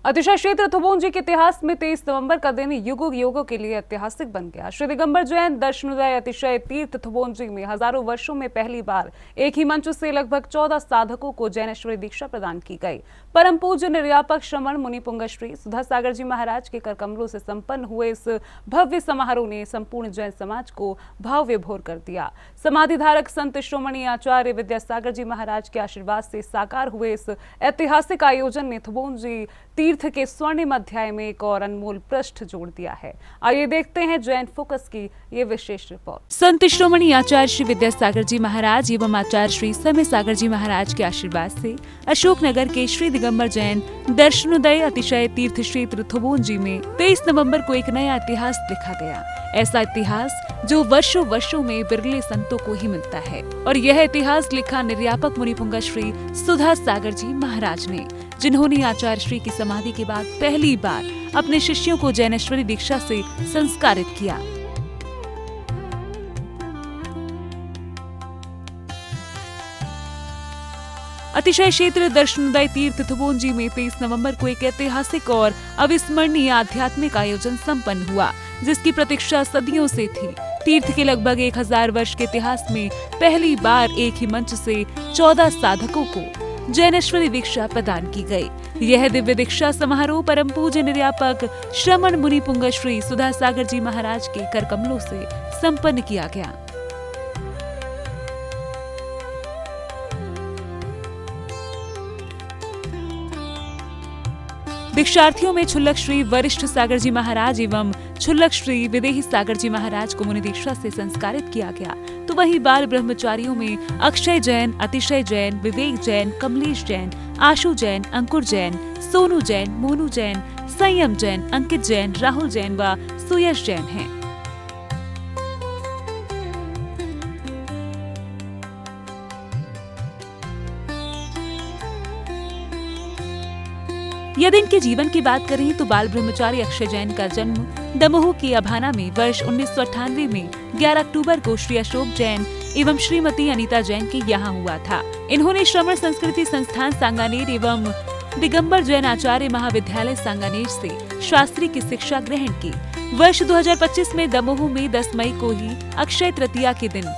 अतिशय क्षेत्र थोबोंजी के इतिहास में 23 नवंबर का दिन युगों युगों के लिए ऐतिहासिक बन गया। श्री दिगंबर जैन दर्शनोदय अतिशय तीर्थ थोबोंजी में हजारों वर्षों में पहली बार एक ही मंच से लगभग 14 साधकों को जैनेश्वरी दीक्षा प्रदान की गई। परम पूज्य निर्यापक श्रमण मुनि पुंगश्री सुधा सागर जी महाराज के कर कमलों से संपन्न हुए इस भव्य समारोह ने संपूर्ण जैन समाज को भाव विभोर कर दिया। समाधिधारक संत श्रोमणी आचार्य विद्यासागर जी महाराज के आशीर्वाद से साकार हुए इस ऐतिहासिक आयोजन ने थोबोंजी तीर्थ के स्वर्णिम अध्याय में एक और अनमोल पृष्ठ जोड़ दिया है। आइए देखते हैं जैन फोकस की ये विशेष रिपोर्ट। संत श्रोमणी आचार्य श्री विद्यासागर जी महाराज एवं आचार्य श्री समय सागर जी महाराज के आशीर्वाद से अशोकनगर के श्री दिगंबर जैन दर्शनोदय अतिशय तीर्थ क्षेत्र थोबोंजी में 23 नवंबर को एक नया इतिहास लिखा गया। ऐसा इतिहास जो वर्षों वर्षों में बिरले संतों को ही मिलता है, और यह इतिहास लिखा निर्यापक मुनि पुंगश्री सुधा सागर जी महाराज ने, जिन्होंने आचार्य श्री की समाधि के बाद पहली बार अपने शिष्यों को जैनेश्वरी दीक्षा से संस्कारित किया। अतिशय क्षेत्र दर्शनोदय तीर्थ थोबोंजी में 23 नवंबर को एक ऐतिहासिक और अविस्मरणीय आध्यात्मिक आयोजन संपन्न हुआ, जिसकी प्रतीक्षा सदियों से थी। तीर्थ के लगभग 1000 वर्ष के इतिहास में पहली बार एक ही मंच से 14 साधकों को जैनेश्वरी दीक्षा प्रदान की गई। यह दिव्य दीक्षा समारोह परम पूज्य निर्यापक श्रमण मुनि पुंगश्री सुधा सागर जी महाराज के कर कमलों से संपन्न किया गया। दीक्षार्थियों में छुल्लक श्री वरिष्ठ सागर जी महाराज एवं छुल्लक श्री विदेही सागर जी महाराज को मुनि दीक्षा से संस्कारित किया गया, तो वहीं बाल ब्रह्मचारियों में अक्षय जैन, अतिशय जैन, विवेक जैन, कमलेश जैन, आशु जैन, अंकुर जैन, सोनू जैन, मोनू जैन, संयम जैन, अंकित जैन, राहुल जैन व सुयश जैन हैं। यदि इनके जीवन की बात करें तो बाल ब्रह्मचारी अक्षय जैन का जन्म दमोह के अभाना में वर्ष 1998 में 11 अक्टूबर को श्री अशोक जैन एवं श्रीमती अनीता जैन के यहाँ हुआ था। इन्होंने श्रमण संस्कृति संस्थान सांगानेर एवं दिगंबर जैन आचार्य महाविद्यालय सांगानेर से शास्त्री की शिक्षा ग्रहण की। वर्ष 2025 में दमोह में 10 मई को ही अक्षय तृतीया के दिन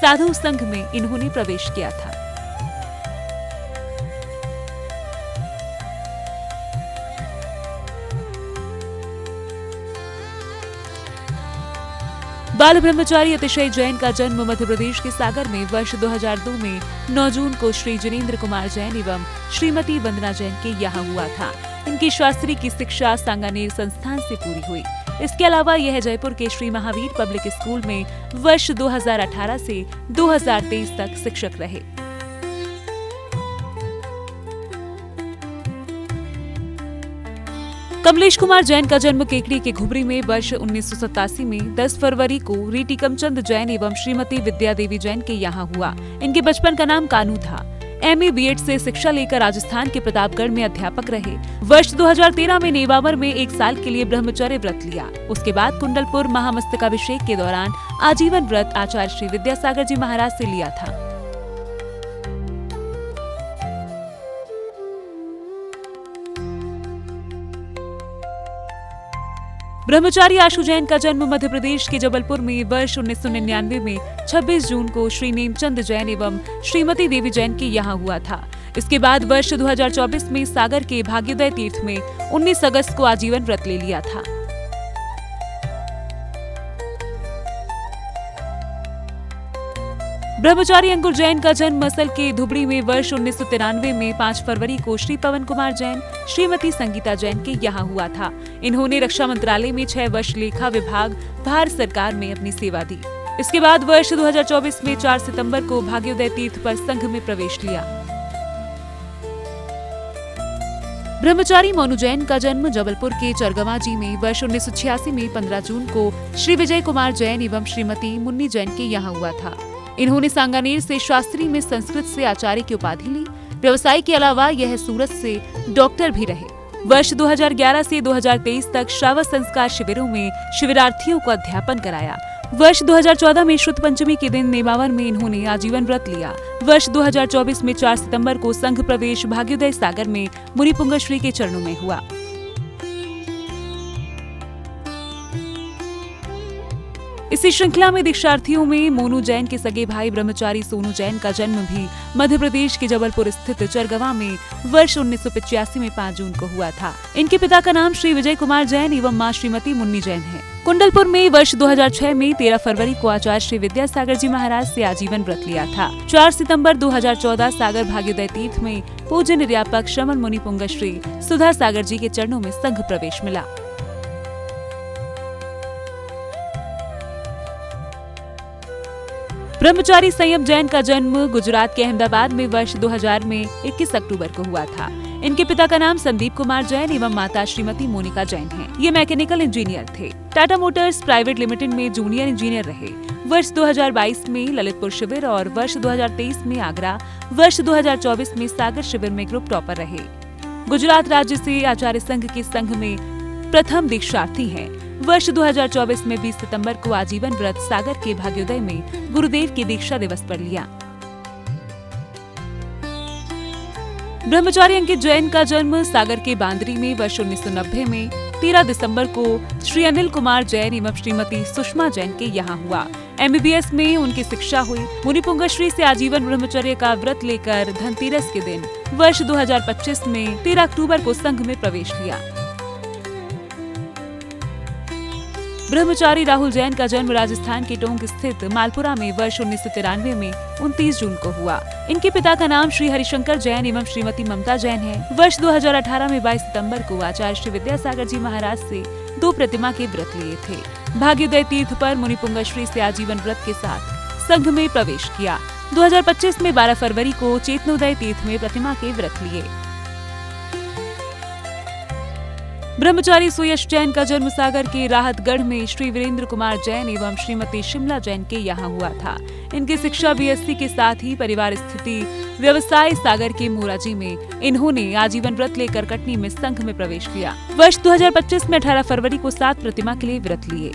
साधु संघ में इन्होंने प्रवेश किया था। बाल ब्रह्मचारी अतिशय जैन का जन्म मध्य प्रदेश के सागर में वर्ष 2002 में 9 जून को श्री जिनेन्द्र कुमार जैन एवं श्रीमती वंदना जैन के यहाँ हुआ था। इनकी शास्त्री की शिक्षा सांगानेर संस्थान से पूरी हुई। इसके अलावा यह जयपुर के श्री महावीर पब्लिक स्कूल में वर्ष 2018 से 2023 तक शिक्षक रहे। कमलेश कुमार जैन का जन्म केकड़ी के घुबरी में वर्ष 1987 में 10 फरवरी को रीटी कमचंद जैन एवं श्रीमती विद्या देवी जैन के यहाँ हुआ। इनके बचपन का नाम कानू था। MA BEd से शिक्षा लेकर राजस्थान के प्रतापगढ़ में अध्यापक रहे। वर्ष 2013 में नेवावर में 1 साल के लिए ब्रह्मचर्य व्रत लिया। उसके बाद कुंडलपुर महामस्तकाभिषेक के दौरान आजीवन व्रत आचार्य श्री विद्यासागर जी महाराज से लिया था। ब्रह्मचारी आशु जैन का जन्म मध्य प्रदेश के जबलपुर में वर्ष 1999 में 26 जून को श्री नेमचंद जैन एवं श्रीमती देवी जैन के यहाँ हुआ था। इसके बाद वर्ष 2024 में सागर के भाग्योदय तीर्थ में 19 अगस्त को आजीवन व्रत ले लिया था। ब्रह्मचारी अंकुर जैन का जन्म मसल के धुबड़ी में वर्ष 1993 में 5 फरवरी को श्री पवन कुमार जैन श्रीमती संगीता जैन के यहाँ हुआ था। इन्होंने रक्षा मंत्रालय में 6 वर्ष लेखा विभाग भारत सरकार में अपनी सेवा दी। इसके बाद वर्ष 2024 में 4 सितंबर को भाग्योदय तीर्थ पर संघ में प्रवेश लिया। ब्रह्मचारी मोनू जैन का जन्म जबलपुर के चरगवाजी में वर्ष 1986 में 15 जून को श्री विजय कुमार जैन एवं श्रीमती मुन्नी जैन के यहाँ हुआ था। इन्होंने सांगानेर से शास्त्री में संस्कृत से आचार्य की उपाधि ली। व्यवसाय के अलावा यह सूरत से डॉक्टर भी रहे। वर्ष 2011 से 2023 तक श्रावक संस्कार शिविरों में शिविरार्थियों को अध्यापन कराया। वर्ष 2014 में श्रुत पंचमी के दिन नेमावर में इन्होंने आजीवन व्रत लिया। वर्ष 2024 में 4 सितंबर को संघ प्रवेश भाग्योदय सागर में मुनि पुंगश्री के चरणों में हुआ। इसी श्रृंखला में दीक्षार्थियों में मोनू जैन के सगे भाई ब्रह्मचारी सोनू जैन का जन्म भी मध्य प्रदेश के जबलपुर स्थित चरगवा में वर्ष 1985 में 5 जून को हुआ था। इनके पिता का नाम श्री विजय कुमार जैन एवं मां श्रीमती मुन्नी जैन है। कुंडलपुर में वर्ष 2006 में 13 फरवरी को आचार्य श्री विद्यासागर जी महाराज से आजीवन व्रत लिया था। 4 सितंबर 2014 सागर भाग्योदय तीर्थ में पूज्य निर्यापक श्रमण मुनि पुंगव श्री सुधा सागर जी के चरणों में संघ प्रवेश मिला। ब्रह्मचारी संयम जैन का जन्म गुजरात के अहमदाबाद में वर्ष 2000 में 21 अक्टूबर को हुआ था। इनके पिता का नाम संदीप कुमार जैन एवं माता श्रीमती मोनिका जैन है। ये मैकेनिकल इंजीनियर थे। टाटा मोटर्स प्राइवेट लिमिटेड में जूनियर इंजीनियर रहे। वर्ष 2022 में ललितपुर शिविर और वर्ष 2023 में आगरा, वर्ष 2024 में सागर शिविर में ग्रुप टॉपर रहे। गुजरात राज्य से आचार्य संघ के संघ में प्रथम दीक्षार्थी हैं। वर्ष 2024 में 20 सितंबर को आजीवन व्रत सागर के भाग्योदय में गुरुदेव के दीक्षा दिवस पर लिया। ब्रह्मचारी अंकित जैन का जन्म सागर के बांदरी में वर्ष 1990 में 13 दिसंबर को श्री अनिल कुमार जैन एवं श्रीमती सुषमा जैन के यहाँ हुआ। MBBS में उनकी शिक्षा हुई। मुनि पुंगव श्री से आजीवन ब्रह्मचर्य का व्रत लेकर धनतेरस के दिन वर्ष 2025 में 13 अक्टूबर को संघ में प्रवेश लिया। ब्रह्मचारी राहुल जैन का जन्म राजस्थान के टोंक स्थित मालपुरा में वर्ष 1993 में 29 जून को हुआ। इनके पिता का नाम श्री हरिशंकर जैन एवं श्रीमती ममता जैन है। वर्ष 2018 में 22 सितंबर को आचार्य श्री विद्यासागर जी महाराज से 2 प्रतिमा के व्रत लिए थे। भाग्योदय तीर्थ पर मुनि पुंगव श्री से आजीवन व्रत के साथ संघ में प्रवेश किया। 2025 में 12 फरवरी को चेतनोदय तीर्थ में प्रतिमा के व्रत लिए। ब्रह्मचारी सुयश जैन का जन्म सागर के राहतगढ़ में श्री वीरेंद्र कुमार जैन एवं श्रीमती शिमला जैन के यहाँ हुआ था। इनकी शिक्षा BSc के साथ ही परिवार स्थिति व्यवसाय सागर के मोराजी में इन्होंने आजीवन व्रत लेकर कटनी में संघ में प्रवेश किया। वर्ष 2025 में 18 फरवरी को 7 प्रतिमा के लिए व्रत लिए।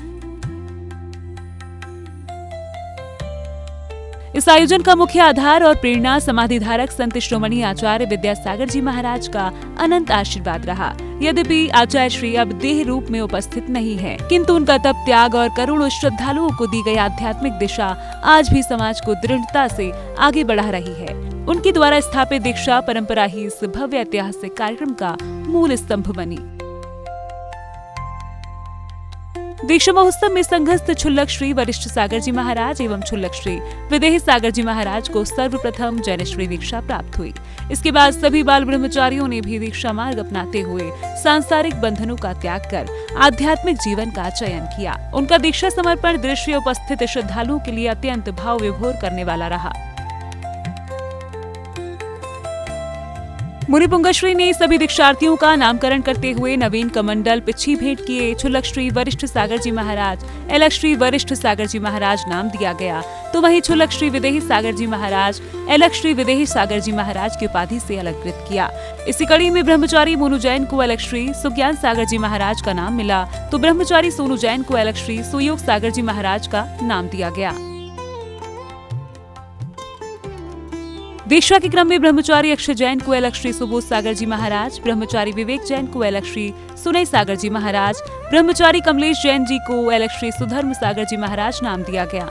इस आयोजन का मुख्य आधार और प्रेरणा समाधिधारक संत श्रोमणी आचार्य विद्यासागर जी महाराज का अनंत आशीर्वाद रहा। यद्यपि आचार्य श्री अब देह रूप में उपस्थित नहीं है, किंतु उनका तप त्याग और करोड़ों श्रद्धालुओं को दी गई आध्यात्मिक दिशा आज भी समाज को दृढ़ता से आगे बढ़ा रही है। उनके द्वारा स्थापित दीक्षा परंपरा ही इस भव्य ऐतिहासिक कार्यक्रम का मूल स्तंभ बनी। दीक्षा महोत्सव में संघस्थ छुल्लक श्री वरिष्ठ सागर जी महाराज एवं छुल्लक श्री विदेही सागर जी महाराज को सर्वप्रथम जैनेश्वरी दीक्षा प्राप्त हुई। इसके बाद सभी बाल ब्रह्मचारियों ने भी दीक्षा मार्ग अपनाते हुए सांसारिक बंधनों का त्याग कर आध्यात्मिक जीवन का चयन किया। उनका दीक्षा समर्पण दृश्य उपस्थित श्रद्धालुओं के लिए अत्यंत भाव विभोर करने वाला रहा। मुनि पुंगव श्री ने सभी दीक्षार्थियों का नामकरण करते हुए नवीन कमंडल पिच्छी भेंट किए। छुल्लक श्री वरिष्ठ सागर जी महाराज, एलक श्री वरिष्ठ सागर जी महाराज नाम दिया गया, तो वहीं छुल्लक श्री विदेही सागर जी महाराज, एलक श्री विदेही सागर जी महाराज की उपाधि से अलंकृत किया। इसी कड़ी में ब्रह्मचारी मोनू जैन को एलक श्री सुज्ञान सागर जी महाराज का नाम मिला, तो ब्रह्मचारी सोनू जैन को एलक श्री सुयोग सागर जी महाराज का नाम दिया गया। दीक्षा के क्रम में ब्रह्मचारी अक्षय जैन को एलक श्री सुबोध सागर जी महाराज, ब्रह्मचारी विवेक जैन को एलक श्री सुनई सागर जी महाराज, ब्रह्मचारी कमलेश जैन जी को एलक श्री सुधर्म सागर जी महाराज नाम दिया गया।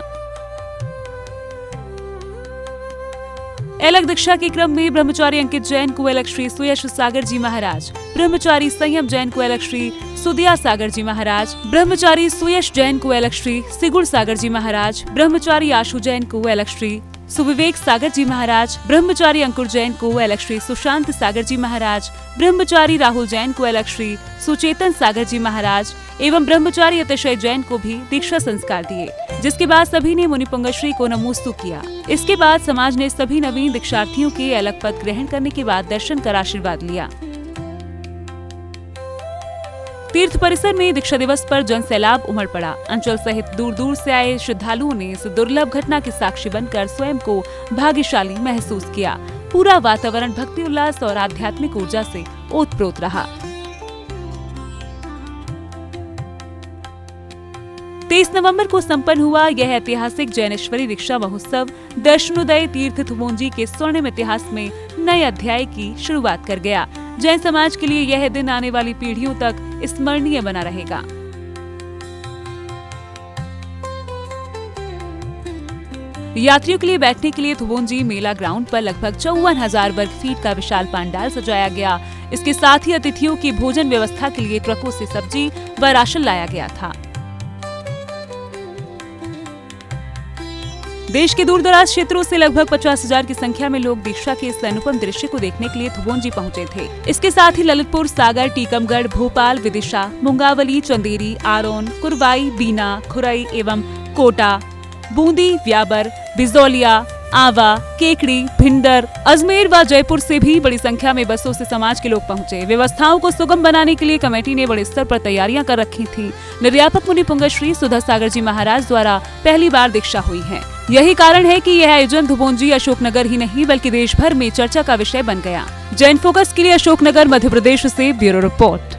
एलक दीक्षा के क्रम में ब्रह्मचारी अंकित जैन को एलक श्री सुयश सागर जी महाराज, ब्रह्मचारी संयम जैन को एलक श्री सुदिया सागर जी महाराज, ब्रह्मचारी सुयश जैन को एलक श्री सिगुड़ सागर जी महाराज, ब्रह्मचारी आशु जैन को एलक श्री सुविवेक सागर जी महाराज, ब्रह्मचारी अंकुर जैन को एलक श्री सुशांत सागर जी महाराज, ब्रह्मचारी राहुल जैन को एलक श्री सुचेतन सागर जी महाराज एवं ब्रह्मचारी अतिशय जैन को भी दीक्षा संस्कार दिए, जिसके बाद सभी ने मुनि पुंगव श्री को नमोस्तु किया। इसके बाद समाज ने सभी नवीन दीक्षार्थियों के एलक पद ग्रहण करने के बाद दर्शन कर आशीर्वाद लिया। तीर्थ परिसर में दीक्षा दिवस पर जन सैलाब उमड़ पड़ा। अंचल सहित दूर दूर से आए श्रद्धालुओं ने इस दुर्लभ घटना के साक्षी बनकर स्वयं को भाग्यशाली महसूस किया। पूरा वातावरण भक्ति उल्लास और आध्यात्मिक ऊर्जा से ओतप्रोत रहा। 23 नवंबर को संपन्न हुआ यह ऐतिहासिक जैनेश्वरी दीक्षा महोत्सव दर्शनोदय तीर्थ थुबोंजी के स्वर्णिम इतिहास में नए अध्याय की शुरुआत कर गया। जैन समाज के लिए यह दिन आने वाली पीढ़ियों तक स्मरणीय बना रहेगा। यात्रियों के लिए बैठने के लिए थुबोंजी मेला ग्राउंड पर लगभग 54,000 वर्ग फीट का विशाल पंडाल सजाया गया। इसके साथ ही अतिथियों की भोजन व्यवस्था के लिए ट्रकों से सब्जी व राशन लाया गया था। देश के दूर दराज क्षेत्रों से लगभग 50,000 की संख्या में लोग दीक्षा के इस अनुपम दृश्य को देखने के लिए थुबोंजी पहुंचे थे। इसके साथ ही ललितपुर, सागर, टीकमगढ़, भोपाल, विदिशा, मुंगावली, चंदेरी, आरोन, कुरवाई, बीना, खुरई एवं कोटा, बूंदी, व्याबर, बिजौलिया, आवा, केकड़ी, भिंडर, अजमेर व जयपुर से भी बड़ी संख्या में बसों से समाज के लोग पहुंचे। व्यवस्थाओं को सुगम बनाने के लिए कमेटी ने बड़े स्तर पर तैयारियां कर रखी थी। निर्यापक मुनि पुंगश्री सुधा सागर जी महाराज द्वारा पहली बार दीक्षा हुई है। यही कारण है कि यह आयोजन थुबोंजी अशोकनगर ही नहीं बल्कि देश भर में चर्चा का विषय बन गया। जैन फोकस के लिए अशोकनगर, मध्य प्रदेश से ब्यूरो रिपोर्ट।